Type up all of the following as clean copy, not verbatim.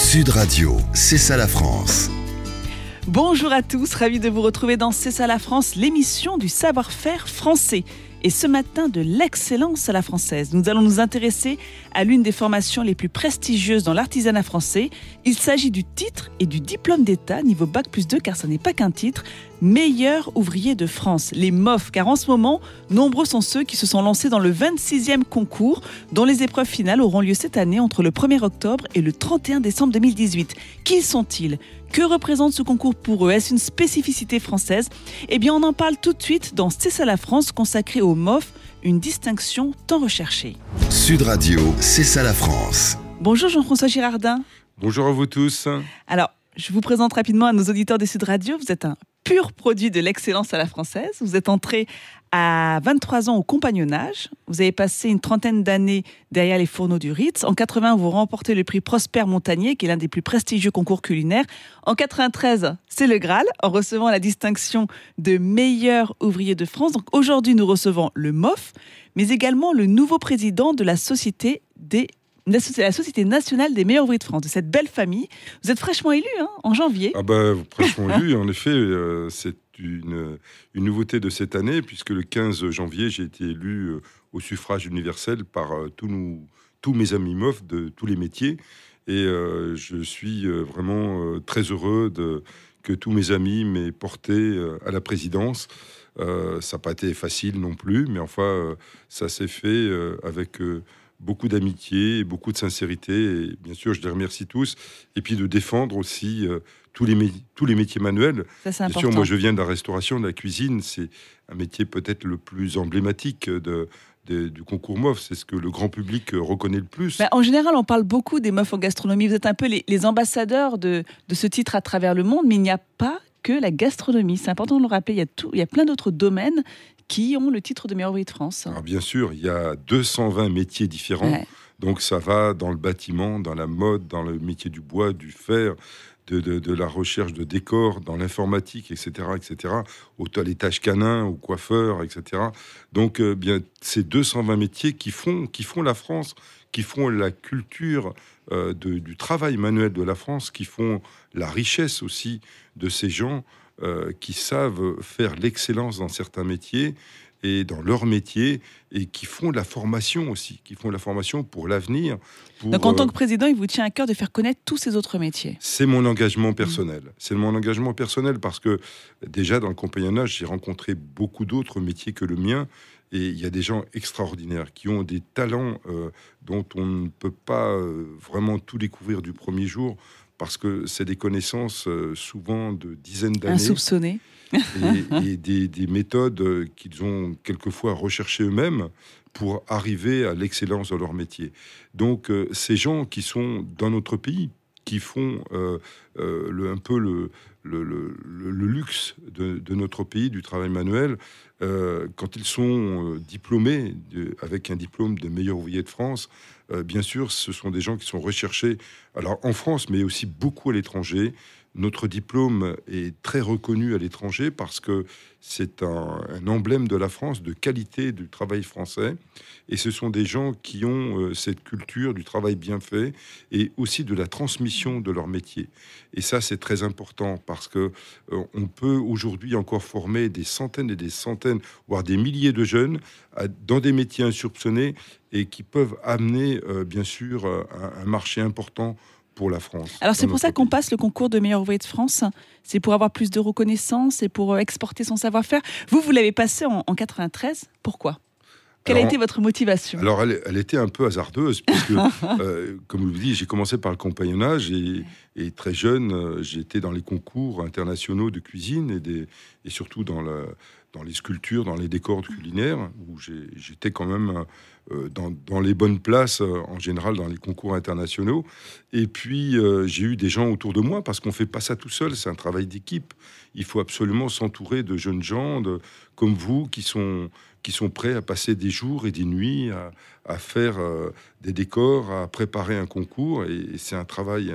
Sud Radio, c'est ça la France. Bonjour à tous, ravi de vous retrouver dans C'est ça la France, l'émission du savoir-faire français. Et ce matin, de l'excellence à la française. Nous allons nous intéresser à l'une des formations les plus prestigieuses dans l'artisanat français. Il s'agit du titre et du diplôme d'État, niveau Bac+2, car ce n'est pas qu'un titre, meilleur ouvrier de France, les MOF. Car en ce moment, nombreux sont ceux qui se sont lancés dans le 26e concours, dont les épreuves finales auront lieu cette année entre le 1er octobre et le 31 décembre 2018. Qui sont-ils ? Que représente ce concours pour eux ? Est-ce une spécificité française ? Eh bien, on en parle tout de suite dans C'est ça la France, consacré au MOF, une distinction tant recherchée. Sud Radio, c'est ça la France. Bonjour Jean-François Girardin. Bonjour à vous tous. Alors, je vous présente rapidement à nos auditeurs des Sud Radio. Vous êtes un pur produit de l'excellence à la française. Vous êtes entré à 23 ans au compagnonnage. Vous avez passé une trentaine d'années derrière les fourneaux du Ritz. En 80, vous remportez le prix Prosper Montagnier, qui est l'un des plus prestigieux concours culinaires. En 93, c'est le Graal, en recevant la distinction de meilleur ouvrier de France. Donc aujourd'hui, nous recevons le MOF, mais également le nouveau président de la Société nationale des meilleurs ouvriers de France, de cette belle famille. Vous êtes fraîchement élu en janvier. Fraîchement élu, en effet, c'est une nouveauté de cette année, puisque le 15 janvier, j'ai été élu au suffrage universel par tous mes amis MOF de tous les métiers. Et je suis vraiment très heureux que tous mes amis m'aient porté à la présidence. Ça n'a pas été facile non plus, mais enfin, ça s'est fait avec beaucoup d'amitié et beaucoup de sincérité. Et bien sûr, je les remercie tous. Et puis de défendre aussi tous les métiers manuels. Ça, c'est important. Bien sûr, moi, je viens de la restauration, de la cuisine. C'est un métier peut-être le plus emblématique du concours MOF. C'est ce que le grand public reconnaît le plus. En général, on parle beaucoup des MOF en gastronomie. Vous êtes un peu les ambassadeurs de ce titre à travers le monde, mais il n'y a pas que la gastronomie. C'est important de le rappeler. Il y a plein d'autres domaines qui ont le titre de meilleur ouvrier de France. Alors bien sûr, il y a 220 métiers différents. Ouais. Donc ça va dans le bâtiment, dans la mode, dans le métier du bois, du fer, de la recherche de décors, dans l'informatique, etc., au toilettage canin, au coiffeur, etc. Donc ces 220 métiers qui font la France, qui font la culture du travail manuel de la France, qui font la richesse aussi de ces gens qui savent faire l'excellence dans certains métiers et dans leur métier, et qui font de la formation aussi, qui font de la formation pour l'avenir. Donc en tant que président, il vous tient à cœur de faire connaître tous ces autres métiers. C'est mon engagement personnel. C'est mon engagement personnel parce que déjà dans le compagnonnage, j'ai rencontré beaucoup d'autres métiers que le mien. Et il y a des gens extraordinaires qui ont des talents dont on ne peut pas vraiment tout découvrir du premier jour, parce que c'est des connaissances souvent de dizaines d'années. Insoupçonnées. et des méthodes qu'ils ont quelquefois recherchées eux-mêmes pour arriver à l'excellence dans leur métier. Donc ces gens qui sont dans notre pays, qui font un peu le luxe de notre pays, du travail manuel, quand ils sont diplômés avec un diplôme de meilleur ouvrier de France, bien sûr, ce sont des gens qui sont recherchés, alors en France, mais aussi beaucoup à l'étranger. Notre diplôme est très reconnu à l'étranger parce que c'est un emblème de la France, de qualité du travail français. Et ce sont des gens qui ont cette culture du travail bien fait et aussi de la transmission de leur métier. Et ça, c'est très important parce que on peut aujourd'hui encore former des centaines et des centaines, voire des milliers de jeunes dans des métiers insoupçonnés et qui peuvent amener, bien sûr, un marché important pour la France. Alors c'est pour ça qu'on passe le concours de meilleur ouvrier de France. C'est pour avoir plus de reconnaissance et pour exporter son savoir-faire. Vous l'avez passé en 93. Pourquoi ? Quelle a été votre motivation ? Alors elle était un peu hasardeuse puisque, comme je vous dis, j'ai commencé par le compagnonnage et très jeune, j'étais dans les concours internationaux de cuisine et surtout dans les sculptures, dans les décors culinaires, où j'étais quand même dans les bonnes places, en général dans les concours internationaux. Et puis, j'ai eu des gens autour de moi, parce qu'on ne fait pas ça tout seul, c'est un travail d'équipe. Il faut absolument s'entourer de jeunes gens comme vous, qui sont prêts à passer des jours et des nuits à faire des décors, à préparer un concours. Et c'est un travail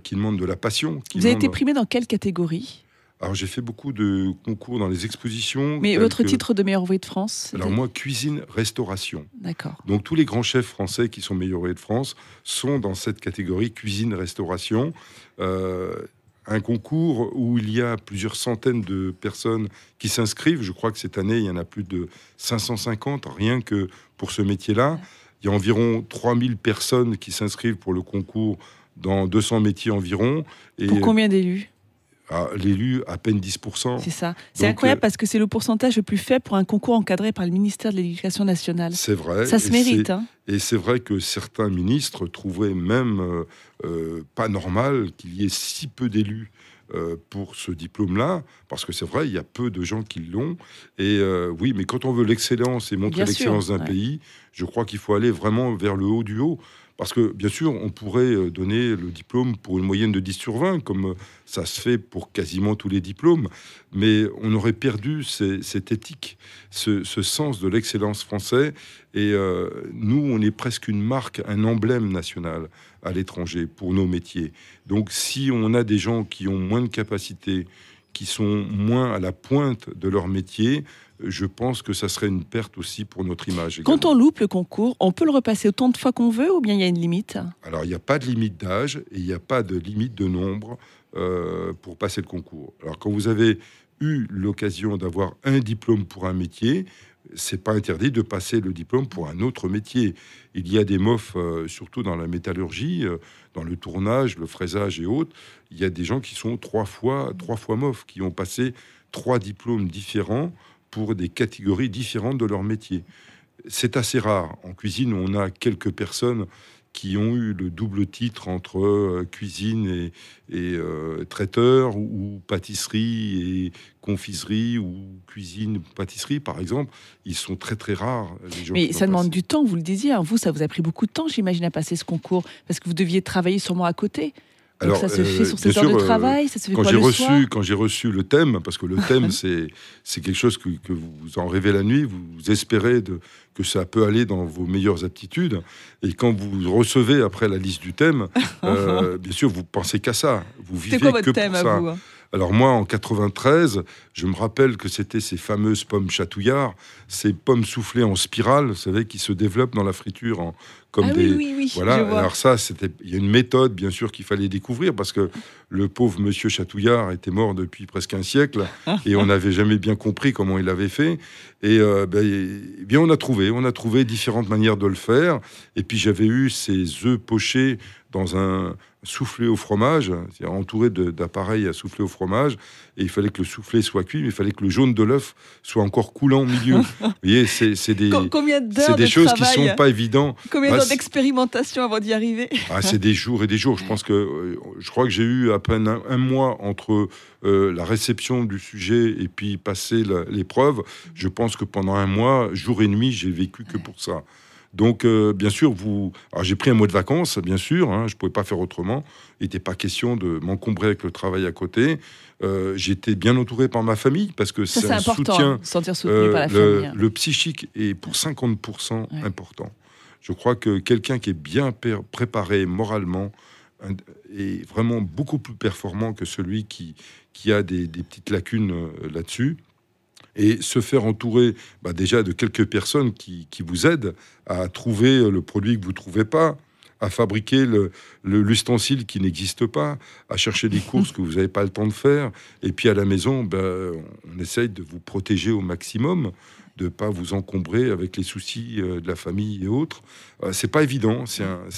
qui demande de la passion. Vous avez été primé dans quelle catégorie ? Alors, j'ai fait beaucoup de concours dans les expositions. Mais votre titre de meilleur ouvrier de France, alors moi, cuisine-restauration. D'accord. Donc, tous les grands chefs français qui sont meilleurs ouvriers de France sont dans cette catégorie cuisine-restauration. Un concours où il y a plusieurs centaines de personnes qui s'inscrivent. Je crois que cette année, il y en a plus de 550, rien que pour ce métier-là. Il y a environ 3000 personnes qui s'inscrivent pour le concours dans 200 métiers environ. Et pour combien d'élus? L'élu, à peine 10%. C'est ça. C'est incroyable parce que c'est le pourcentage le plus faible pour un concours encadré par le ministère de l'Éducation nationale. C'est vrai. Ça se mérite. Et c'est vrai que certains ministres trouvaient même pas normal qu'il y ait si peu d'élus pour ce diplôme-là, parce que c'est vrai, il y a peu de gens qui l'ont. Et oui, mais quand on veut l'excellence et montrer l'excellence d'un pays, je crois qu'il faut aller vraiment vers le haut du haut. Parce que, bien sûr, on pourrait donner le diplôme pour une moyenne de 10 sur 20, comme ça se fait pour quasiment tous les diplômes, mais on aurait perdu cette éthique, ce sens de l'excellence français. Et nous, on est presque une marque, un emblème national à l'étranger pour nos métiers. Donc, si on a des gens qui ont moins de capacités, qui sont moins à la pointe de leur métier, je pense que ça serait une perte aussi pour notre image. Quand on loupe le concours, on peut le repasser autant de fois qu'on veut ou bien il y a une limite? Alors, il n'y a pas de limite d'âge et il n'y a pas de limite de nombre pour passer le concours. Alors, quand vous avez eu l'occasion d'avoir un diplôme pour un métier, c'est pas interdit de passer le diplôme pour un autre métier. Il y a des MOF, surtout dans la métallurgie, dans le tournage, le fraisage et autres. Il y a des gens qui sont trois fois MOF, qui ont passé 3 diplômes différents pour des catégories différentes de leur métier. C'est assez rare. En cuisine, on a quelques personnes qui ont eu le double titre entre cuisine et traiteur, ou pâtisserie et confiserie, ou cuisine, pâtisserie, par exemple. Ils sont très, très rares. Les gens Mais ça demande du temps, vous le disiez. Vous, ça vous a pris beaucoup de temps, j'imagine, à passer ce concours, parce que vous deviez travailler sûrement à côté. Donc alors, ça se fait sur ces heures de travail, ça se fait quand j'ai soir reçu le thème, parce que le thème, c'est quelque chose que vous en rêvez la nuit, vous espérez que ça peut aller dans vos meilleures aptitudes, et quand vous recevez après la liste du thème, bien sûr, vous pensez qu'à ça. Vous vivez quoi votre que thème pour ça. à vous, Alors moi, en 93, je me rappelle que c'était ces fameuses pommes chatouillards, ces pommes soufflées en spirale, vous savez, qui se développent dans la friture comme des... Oui, voilà. je vois. Alors ça, il y a une méthode, bien sûr, qu'il fallait découvrir, parce que le pauvre monsieur Chatouillard était mort depuis presque un siècle, et on n'avait jamais bien compris comment il avait fait. Et bien, on a trouvé différentes manières de le faire. Et puis j'avais eu ces œufs pochés dans un soufflé au fromage, c'est-à-dire entouré d'appareils à souffler au fromage, et il fallait que le soufflé soit cuit, mais il fallait que le jaune de l'œuf soit encore coulant au milieu. Vous voyez, c'est des choses qui sont pas évidentes. Combien d'heures d'expérimentation avant d'y arriver? C'est des jours et des jours. Je crois que j'ai eu à peine un mois entre la réception du sujet et puis passer l'épreuve. Je pense que pendant un mois, jour et nuit, j'ai vécu que pour ça. Donc, bien sûr, j'ai pris un mois de vacances, bien sûr, je ne pouvais pas faire autrement. Il n'était pas question de m'encombrer avec le travail à côté. J'étais bien entouré par ma famille, parce que c'est un important, soutien. Se sentir soutenu par la famille. Le psychique est pour 50% important. Je crois que quelqu'un qui est bien préparé moralement est vraiment beaucoup plus performant que celui qui a des petites lacunes là-dessus. Et se faire entourer déjà de quelques personnes qui vous aident à trouver le produit que vous ne trouvez pas, à fabriquer l'ustensile qui n'existe pas, à chercher des courses que vous n'avez pas le temps de faire. Et puis à la maison, on essaye de vous protéger au maximum, de ne pas vous encombrer avec les soucis de la famille et autres. C'est pas évident.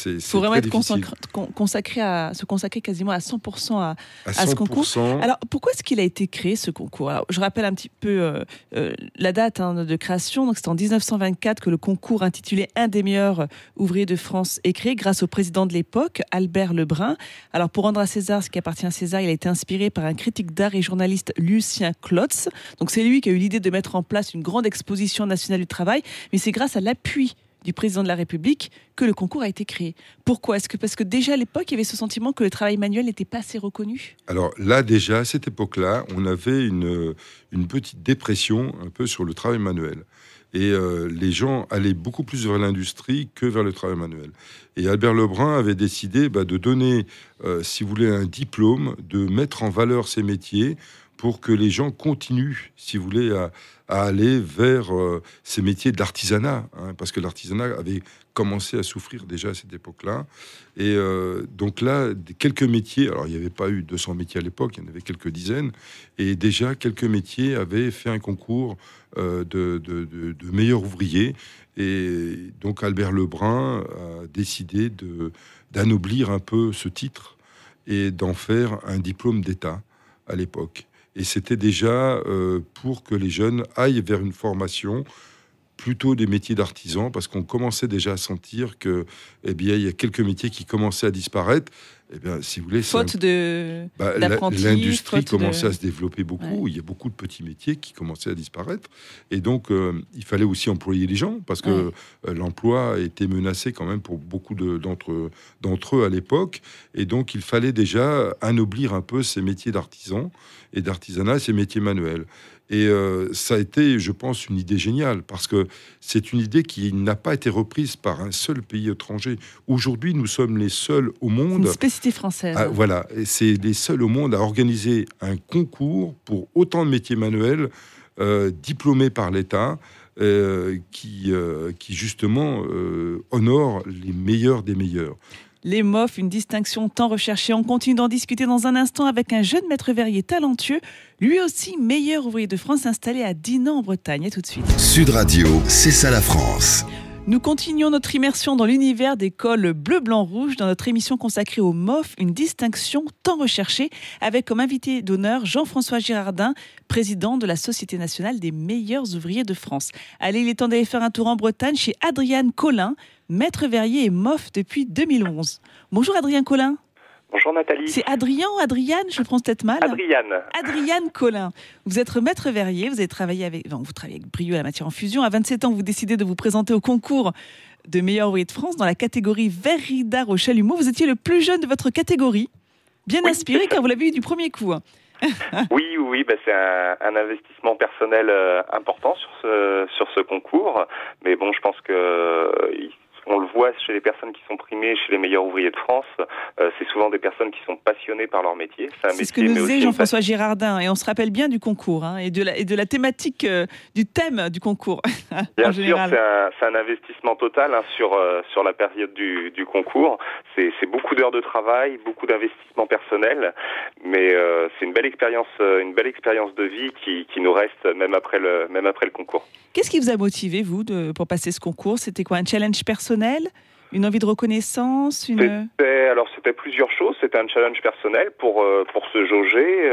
Il faut vraiment être se consacrer quasiment à 100% à ce concours. Alors, pourquoi est-ce qu'il a été créé, ce concours? Alors, je rappelle un petit peu la date de création. Donc, c'est en 1924 que le concours intitulé « Un des meilleurs ouvriers de France » est créé grâce au président de l'époque, Albert Lebrun. Alors, pour rendre à César ce qui appartient à César, il a été inspiré par un critique d'art et journaliste, Lucien Clotz. Donc, c'est lui qui a eu l'idée de mettre en place une grande exposition nationale du travail, mais c'est grâce à l'appui du président de la République que le concours a été créé. Pourquoi? Parce que déjà à l'époque, il y avait ce sentiment que le travail manuel n'était pas assez reconnu? Alors là, déjà, à cette époque-là, on avait une petite dépression un peu sur le travail manuel. Et les gens allaient beaucoup plus vers l'industrie que vers le travail manuel. Et Albert Lebrun avait décidé de donner, si vous voulez, un diplôme, de mettre en valeur ces métiers pour que les gens continuent, si vous voulez, à aller vers ces métiers de l'artisanat, hein, parce que l'artisanat avait commencé à souffrir déjà à cette époque-là. Et donc là, quelques métiers, alors il n'y avait pas eu 200 métiers à l'époque, il y en avait quelques dizaines, et déjà quelques métiers avaient fait un concours de meilleurs ouvriers. Et donc Albert Lebrun a décidé d'anoblir un peu ce titre et d'en faire un diplôme d'État à l'époque. Et c'était déjà pour que les jeunes aillent vers une formation plutôt des métiers d'artisans, parce qu'on commençait déjà à sentir que, eh bien, il y a quelques métiers qui commençaient à disparaître. Eh bien, si vous voulez, d'apprentis, l'industrie commençait à se développer beaucoup. Ouais. Il y a beaucoup de petits métiers qui commençaient à disparaître, et donc il fallait aussi employer les gens, parce que l'emploi était menacé quand même pour beaucoup d'entre eux à l'époque, et donc il fallait déjà anoblir un peu ces métiers d'artisans et d'artisanat, ces métiers manuels. Et ça a été, je pense, une idée géniale, parce que c'est une idée qui n'a pas été reprise par un seul pays étranger. Aujourd'hui, nous sommes les seuls au monde... C'est une spécificité française. Voilà, et c'est les seuls au monde à organiser un concours pour autant de métiers manuels diplômés par l'État, qui justement honore les meilleurs des meilleurs. Les MOF, une distinction tant recherchée. On continue d'en discuter dans un instant avec un jeune maître verrier talentueux, lui aussi meilleur ouvrier de France, installé à Dinan en Bretagne. Et tout de suite. Sud Radio, c'est ça la France. Nous continuons notre immersion dans l'univers des cols bleu, blanc, rouge dans notre émission consacrée au MOF, une distinction tant recherchée, avec comme invité d'honneur Jean-François Girardin, président de la Société nationale des meilleurs ouvriers de France. Allez, il est temps d'aller faire un tour en Bretagne chez Adriane Collin, maître verrier et MOF depuis 2011. Bonjour Adrien Collin. Bonjour Nathalie. C'est Adrien ou Adriane? Je le prononce peut-être mal. Adriane Collin. Vous êtes maître verrier, vous travaillez avec brio à la matière en fusion. À 27 ans, vous décidez de vous présenter au concours de meilleur ouvrier de France dans la catégorie verrerie d'art au chalumeau. Vous étiez le plus jeune de votre catégorie. Bien inspiré, car vous l'avez eu du premier coup. Oui, c'est un investissement personnel important sur ce concours. Mais bon, je pense que... on le voit chez les personnes qui sont primées, chez les meilleurs ouvriers de France, c'est souvent des personnes qui sont passionnées par leur métier. C'est ce que nous disait Jean-François Girardin, et on se rappelle bien du concours, et de la thématique, du thème du concours. Bien sûr, c'est un investissement total sur la période du concours. C'est beaucoup d'heures de travail, beaucoup d'investissement personnel, mais c'est une belle expérience de vie qui nous reste même après le concours. Qu'est-ce qui vous a motivé, vous, pour passer ce concours? C'était quoi, un challenge personnel? Une envie de reconnaissance? C'était plusieurs choses. C'était un challenge personnel pour se jauger,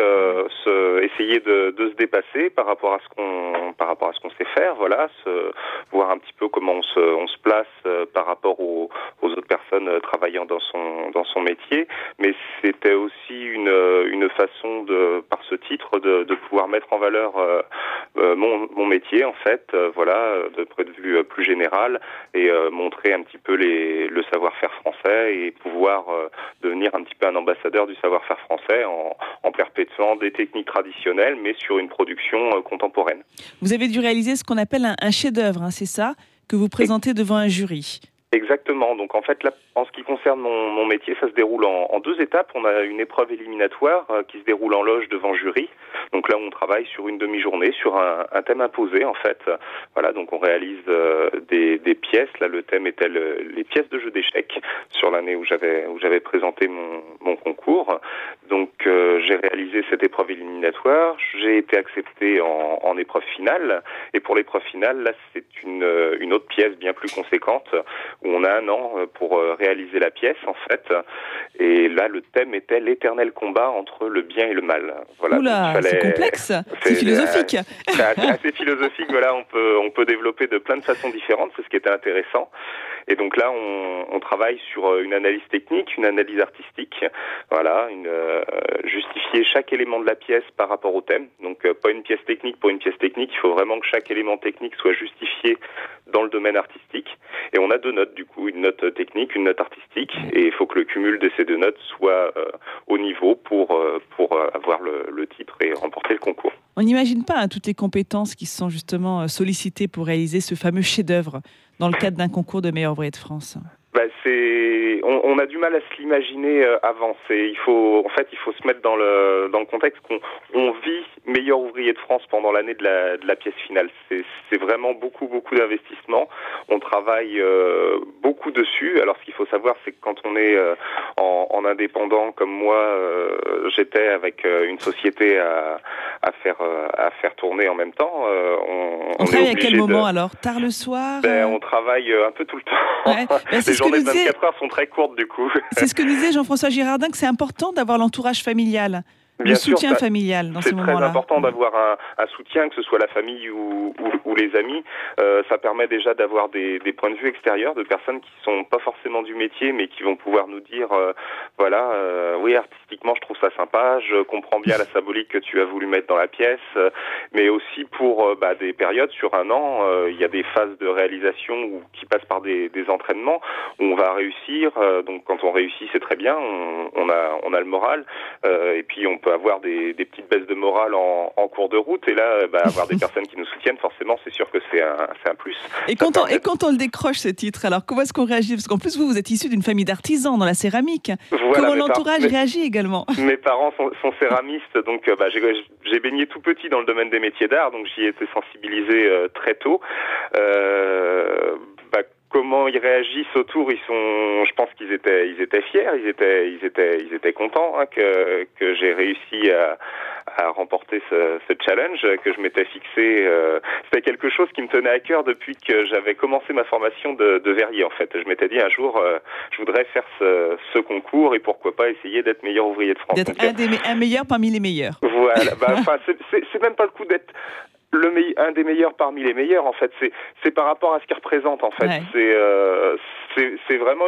essayer de se dépasser par rapport à ce qu'on sait faire, voilà, voir un petit peu comment on se place par rapport aux autres personnes travaillant dans son métier. Mais c'était aussi une façon par ce titre de pouvoir mettre en valeur mon métier, en fait, voilà, de point de vue plus général, et montrer un petit peu le savoir-faire français, et pouvoir devenir un petit peu un ambassadeur du savoir-faire français en perpétuant des techniques traditionnelles, mais sur une production contemporaine. Vous avez dû réaliser ce qu'on appelle un chef-d'œuvre, c'est ça, que vous présentez devant un jury? Exactement. Donc en fait, là, en ce qui concerne mon métier, ça se déroule en deux étapes. On a une épreuve éliminatoire qui se déroule en loge devant jury. Donc là, on travaille sur une demi-journée, sur un thème imposé, en fait. Voilà, donc on réalise des pièces. Là, le thème était les pièces de jeu d'échecs sur l'année où j'avais présenté mon concours. Donc j'ai réalisé cette épreuve éliminatoire. J'ai été accepté en épreuve finale. Et pour l'épreuve finale, là, c'est une autre pièce bien plus conséquente, où on a un an pour réaliser la pièce, en fait. Et là, le thème était l'éternel combat entre le bien et le mal. Voilà. Oula, c'est complexe, c'est philosophique. C'est assez philosophique, voilà, on peut développer de plein de façons différentes, c'est ce qui était intéressant. Et donc là, on travaille sur une analyse technique, une analyse artistique, voilà, justifier chaque élément de la pièce par rapport au thème. Donc pas une pièce technique pour une pièce technique, il faut vraiment que chaque élément technique soit justifié dans le domaine artistique. Et on a deux notes, du coup, une note technique, une note artistique, et il faut que le cumul de ces deux notes soit au niveau pour avoir le titre et remporter le concours. On n'imagine pas toutes les compétences qui sont justement sollicitées pour réaliser ce fameux chef-d'œuvre dans le cadre d'un concours de meilleur ouvrier de France. On a du mal à se l'imaginer avant. Il faut se mettre dans le contexte qu'on vit meilleur ouvrier de France pendant l'année de la pièce finale. C'est vraiment beaucoup d'investissement. On travaille beaucoup dessus. Alors ce qu'il faut savoir, c'est que quand on est en indépendant comme moi, j'étais avec une société à faire tourner en même temps. On travaille à quel moment alors? Tard le soir? On travaille un peu tout le temps. Ouais. Les journées de 24 heures sont très courtes du coup. C'est ce que nous disait Jean-François Girardin, que c'est important d'avoir l'entourage familial. Bien sûr, soutien familial dans ces moments-là. C'est très important d'avoir un soutien, que ce soit la famille ou les amis. Ça permet déjà d'avoir des points de vue extérieurs de personnes qui sont pas forcément du métier, mais qui vont pouvoir nous dire, oui, artistiquement, je trouve ça sympa, je comprends bien la symbolique que tu as voulu mettre dans la pièce, mais aussi pour des périodes sur un an, il y a des phases de réalisation qui passent par des entraînements où on va réussir. Donc quand on réussit, c'est très bien, on a le moral, et puis on peut avoir des petites baisses de morale en cours de route, et là avoir des personnes qui nous soutiennent, forcément c'est sûr que c'est un plus. Et quand on le décroche, ce titre, alors comment est-ce qu'on réagit? Parce qu'en plus vous êtes issu d'une famille d'artisans dans la céramique. Voilà, comment l'entourage réagit également? Mes parents sont céramistes, donc j'ai baigné tout petit dans le domaine des métiers d'art, donc j'y ai été sensibilisé très tôt. Comment ils réagissent autour? Je pense qu'ils étaient fiers, ils étaient contents que j'ai réussi à remporter ce challenge que je m'étais fixé. C'était quelque chose qui me tenait à cœur depuis que j'avais commencé ma formation de verrier. En fait, je m'étais dit un jour, je voudrais faire ce concours et pourquoi pas essayer d'être meilleur ouvrier de France. D'être un meilleur parmi les meilleurs. Voilà. C'est même pas le coup d'être un des meilleurs parmi les meilleurs, en fait. C'est par rapport à ce qu'il représente, en fait. Ouais. C'est vraiment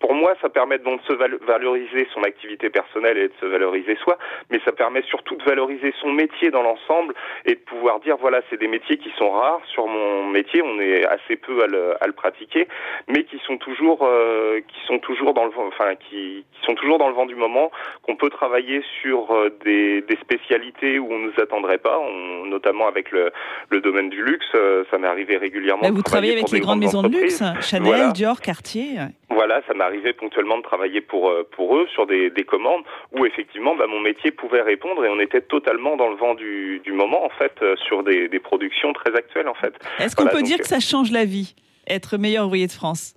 pour moi, ça permet donc de se valoriser son activité personnelle et de se valoriser soi, mais ça permet surtout de valoriser son métier dans l'ensemble et de pouvoir dire, voilà, c'est des métiers qui sont rares. Sur mon métier, on est assez peu à le pratiquer, mais qui sont toujours dans le vent, qui sont toujours dans le vent du moment, qu'on peut travailler sur des spécialités où on ne nous attendrait pas, notamment avec le domaine du luxe. Ça m'est arrivé régulièrement. Vous travaillez avec les grandes maisons de luxe, Chanel, voilà. Dior, Cartier. Voilà, ça m'est arrivé ponctuellement de travailler pour eux sur des commandes où effectivement mon métier pouvait répondre et on était totalement dans le vent du moment en fait sur des productions très actuelles en fait. Est-ce qu'on peut dire que ça change la vie, être meilleur ouvrier de France?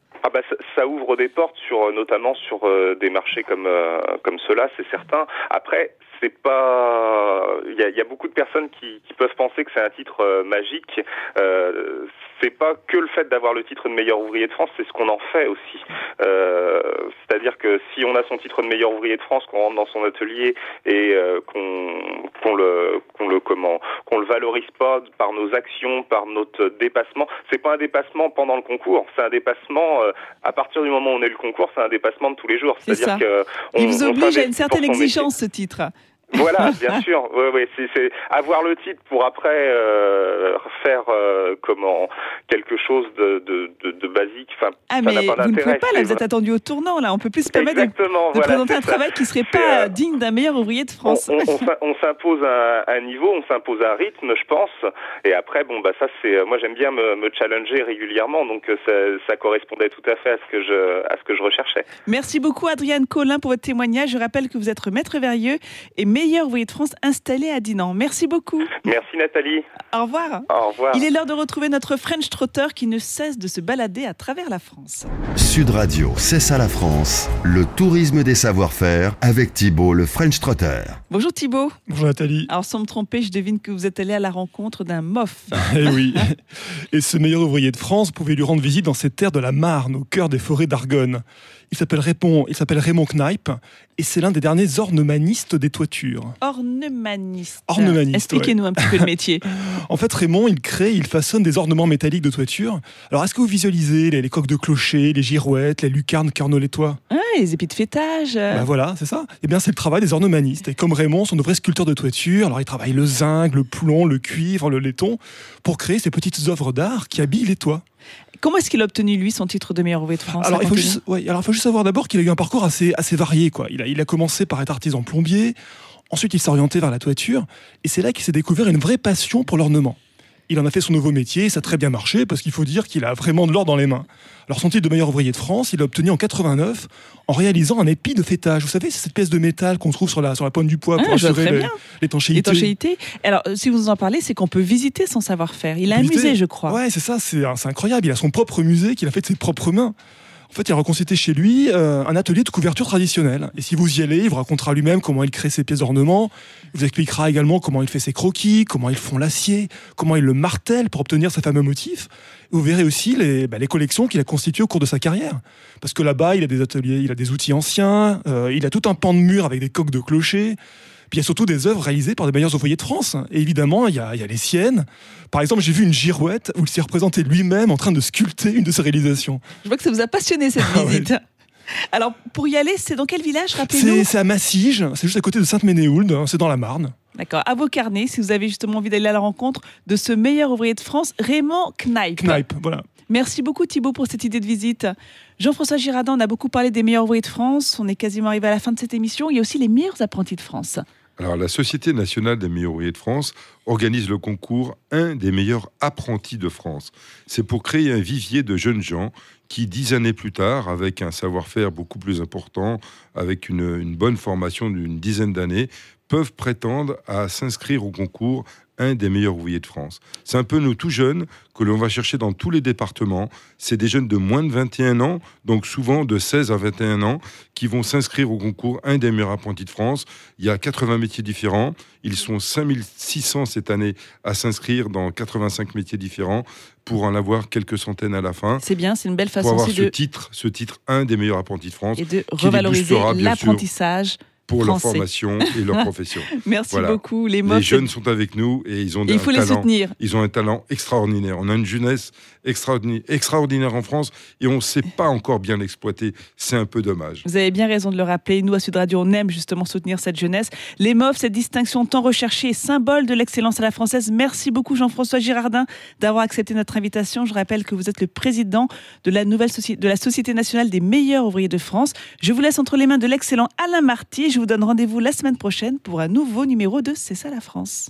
Ça ouvre des portes notamment sur des marchés comme ceux-là, c'est certain. Après, c'est pas. Il y a beaucoup de personnes qui peuvent penser que c'est un titre magique. C'est pas que le fait d'avoir le titre de meilleur ouvrier de France, c'est ce qu'on en fait aussi. C'est-à-dire que si on a son titre de meilleur ouvrier de France, qu'on rentre dans son atelier et qu'on le valorise pas par nos actions, par notre dépassement, c'est pas un dépassement pendant le concours, c'est un dépassement à partir du moment où on est le concours, c'est un dépassement de tous les jours. C'est-dire que il vous oblige à une certaine exigence, ce titre. Voilà, bien sûr. Ouais, c'est avoir le titre pour après faire quelque chose de basique. Mais vous ne pouvez pas. Là, vous êtes attendu au tournant. Là, on peut plus se permettre de présenter un travail qui serait pas digne d'un meilleur ouvrier de France. On s'impose un niveau, on s'impose un rythme, je pense. Et après, ça c'est. Moi, j'aime bien me challenger régulièrement, donc ça correspondait tout à fait à ce que je recherchais. Merci beaucoup, Adriane Collin, pour votre témoignage. Je rappelle que vous êtes maître verrier et meilleur ouvrier de France installé à Dinan. Merci beaucoup. Merci Nathalie. Au revoir. Au revoir. Il est l'heure de retrouver notre French Trotter qui ne cesse de se balader à travers la France. Sud Radio, c'est ça la France. Le tourisme des savoir-faire avec Thibaut, le French Trotter. Bonjour Thibaut. Bonjour Nathalie. Alors sans me tromper, je devine que vous êtes allé à la rencontre d'un MOF. Eh oui. Et ce meilleur ouvrier de France pouvait lui rendre visite dans cette terre de la Marne, au cœur des forêts d'Argonne. Il s'appelle Raymond Kneip et c'est l'un des derniers ornemanistes des toitures. Ornemaniste. Expliquez-nous un petit peu le métier. En fait, Raymond, il façonne des ornements métalliques de toiture. Alors, est-ce que vous visualisez les coques de clocher, les girouettes, les lucarnes qui ornent les toits? Les épis de fêtage. Voilà, c'est ça. Eh bien, c'est le travail des ornemanistes. Et comme Raymond sont de vrais sculpteurs de toiture, alors ils travaillent le zinc, le plomb, le cuivre, le laiton, pour créer ces petites œuvres d'art qui habillent les toits. Comment est-ce qu'il a obtenu, lui, son titre de meilleur ouvrier de France? Alors, il faut juste savoir d'abord qu'il a eu un parcours assez varié, quoi. Il a commencé par être artisan plombier, ensuite il s'est orienté vers la toiture, et c'est là qu'il s'est découvert une vraie passion pour l'ornement. Il en a fait son nouveau métier et ça a très bien marché parce qu'il faut dire qu'il a vraiment de l'or dans les mains. Alors son titre de meilleur ouvrier de France, il l'a obtenu en 89 en réalisant un épi de fêtage. Vous savez, c'est cette pièce de métal qu'on trouve sur la pointe du poids pour assurer l'étanchéité. Alors, si vous en parlez, c'est qu'on peut visiter son savoir-faire. Il a un musée, je crois. Ouais, c'est ça, c'est incroyable. Il a son propre musée qu'il a fait de ses propres mains. En fait, il a reconstitué chez lui un atelier de couverture traditionnelle. Et si vous y allez, il vous racontera lui-même comment il crée ses pièces d'ornement. Il vous expliquera également comment il fait ses croquis, comment ils font l'acier, comment il le martèle pour obtenir ses fameux motifs. Et vous verrez aussi les collections qu'il a constituées au cours de sa carrière. Parce que là-bas, il a des ateliers, il a des outils anciens, il a tout un pan de mur avec des coques de clocher. Puis il y a surtout des œuvres réalisées par des meilleurs ouvriers de France. Et évidemment, il y a les siennes. Par exemple, j'ai vu une girouette où il s'est représenté lui-même en train de sculpter une de ses réalisations. Je vois que ça vous a passionné cette visite. Ouais. Alors, pour y aller, c'est dans quel village, rappelez-nous ? C'est à Massige, c'est juste à côté de Sainte-Ménéhould, c'est dans la Marne. D'accord. À vos carnets, si vous avez justement envie d'aller à la rencontre de ce meilleur ouvrier de France, Raymond Kneip. Kneip, voilà. Merci beaucoup Thibault pour cette idée de visite. Jean-François Girardin, on a beaucoup parlé des meilleurs ouvriers de France. On est quasiment arrivé à la fin de cette émission. Il y a aussi les meilleurs apprentis de France. Alors, la Société nationale des meilleurs ouvriers de France organise le concours « Un des meilleurs apprentis de France ». C'est pour créer un vivier de jeunes gens qui, 10 années plus tard, avec un savoir-faire beaucoup plus important, avec une bonne formation d'une dizaine d'années, peuvent prétendre à s'inscrire au concours un des meilleurs ouvriers de France. C'est un peu nous tout jeunes que l'on va chercher dans tous les départements. C'est des jeunes de moins de 21 ans, donc souvent de 16 à 21 ans, qui vont s'inscrire au concours un des meilleurs apprentis de France. Il y a 80 métiers différents. Ils sont 5600 cette année à s'inscrire dans 85 métiers différents pour en avoir quelques centaines à la fin. C'est bien, c'est une belle façon pour avoir aussi ce titre un des meilleurs apprentis de France. Et de revaloriser l'apprentissage pour français. Leur formation et leur profession. Merci beaucoup. Les jeunes sont avec nous et ils ont il faut les soutenir. Ils ont un talent extraordinaire. On a une jeunesse extraordinaire en France et on ne sait pas encore bien l'exploiter. C'est un peu dommage. Vous avez bien raison de le rappeler. Nous, à Sud Radio, on aime justement soutenir cette jeunesse. Les MOF, cette distinction tant recherchée et symbole de l'excellence à la française. Merci beaucoup Jean-François Girardin d'avoir accepté notre invitation. Je rappelle que vous êtes le président de la Société nationale des meilleurs ouvriers de France. Je vous laisse entre les mains de l'excellent Alain Marty. Je vous donne rendez-vous la semaine prochaine pour un nouveau numéro de C'est ça la France.